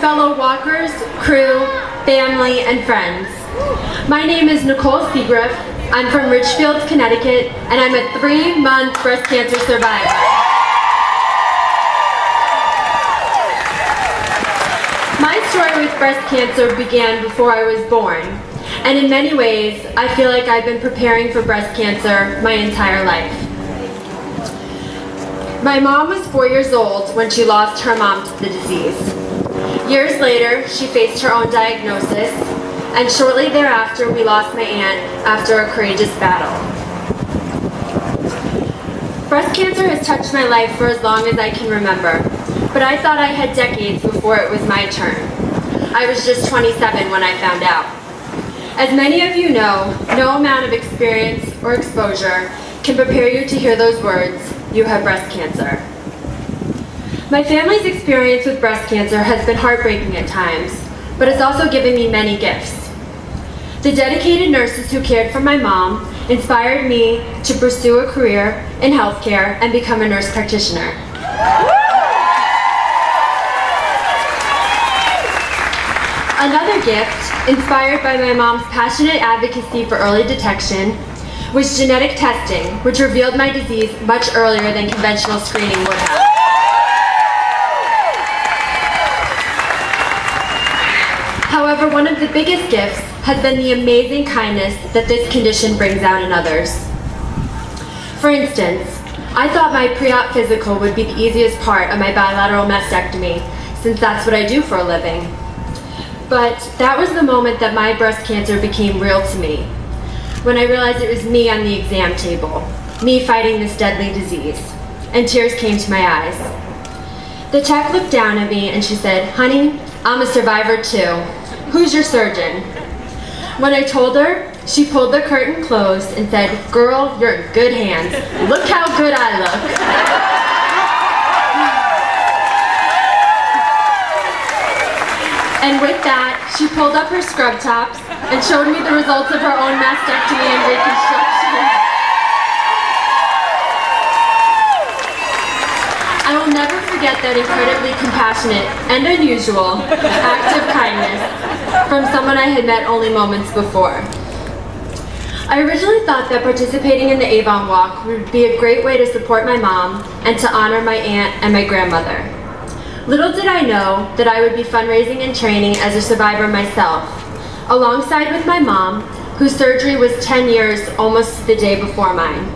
fellow walkers, crew, family, and friends. My name is Nicole. I'm from Ridgefield, Connecticut, and I'm a 3-month breast cancer survivor. My story with breast cancer began before I was born, and in many ways, I feel like I've been preparing for breast cancer my entire life. My mom was 4 years old when she lost her mom to the disease. Years later, she faced her own diagnosis, and shortly thereafter, we lost my aunt after a courageous battle. Breast cancer has touched my life for as long as I can remember, but I thought I had decades before it was my turn. I was just 27 when I found out. As many of you know, no amount of experience or exposure can prepare you to hear those words, "You have breast cancer." My family's experience with breast cancer has been heartbreaking at times, but it's also given me many gifts. The dedicated nurses who cared for my mom inspired me to pursue a career in healthcare and become a nurse practitioner. Another gift, inspired by my mom's passionate advocacy for early detection, was genetic testing, which revealed my disease much earlier than conventional screening would have. However, one of the biggest gifts has been the amazing kindness that this condition brings out in others. For instance, I thought my pre-op physical would be the easiest part of my bilateral mastectomy, since that's what I do for a living. But that was the moment that my breast cancer became real to me, when I realized it was me on the exam table, me fighting this deadly disease, and tears came to my eyes. The tech looked down at me and she said, "Honey, I'm a survivor too. Who's your surgeon?" When I told her, she pulled the curtain closed and said, "Girl, you're in good hands. Look how good I look." And with that, she pulled up her scrub tops and showed me the results of her own mastectomy and reconstruction. I will never forget that incredibly compassionate and unusual act of kindness from someone I had met only moments before. I originally thought that participating in the Avon walk would be a great way to support my mom and to honor my aunt and my grandmother. Little did I know that I would be fundraising and training as a survivor myself, alongside with my mom, whose surgery was 10 years almost to the day before mine,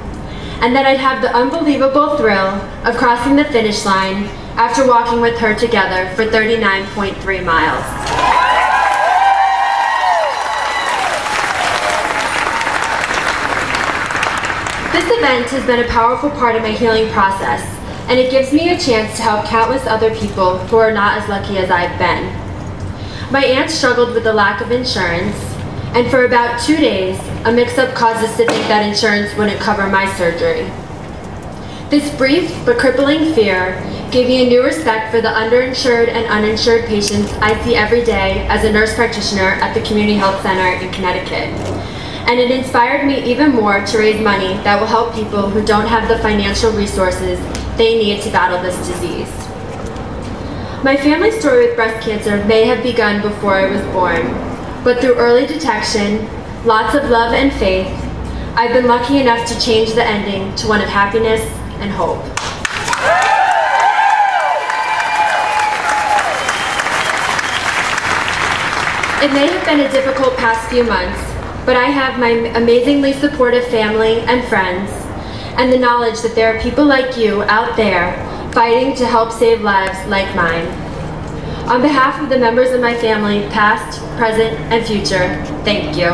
and that I'd have the unbelievable thrill of crossing the finish line after walking with her together for 39.3 miles. This event has been a powerful part of my healing process, and it gives me a chance to help countless other people who are not as lucky as I've been. My aunt struggled with the lack of insurance, and for about 2 days, a mix-up caused us to think that insurance wouldn't cover my surgery. This brief but crippling fear gave me a new respect for the underinsured and uninsured patients I see every day as a nurse practitioner at the Community Health Center in Connecticut. And it inspired me even more to raise money that will help people who don't have the financial resources they need to battle this disease. My family story with breast cancer may have begun before I was born, but through early detection, lots of love and faith, I've been lucky enough to change the ending to one of happiness and hope. It may have been a difficult past few months, but I have my amazingly supportive family and friends, and the knowledge that there are people like you out there fighting to help save lives like mine. On behalf of the members of my family, past, present, and future, thank you.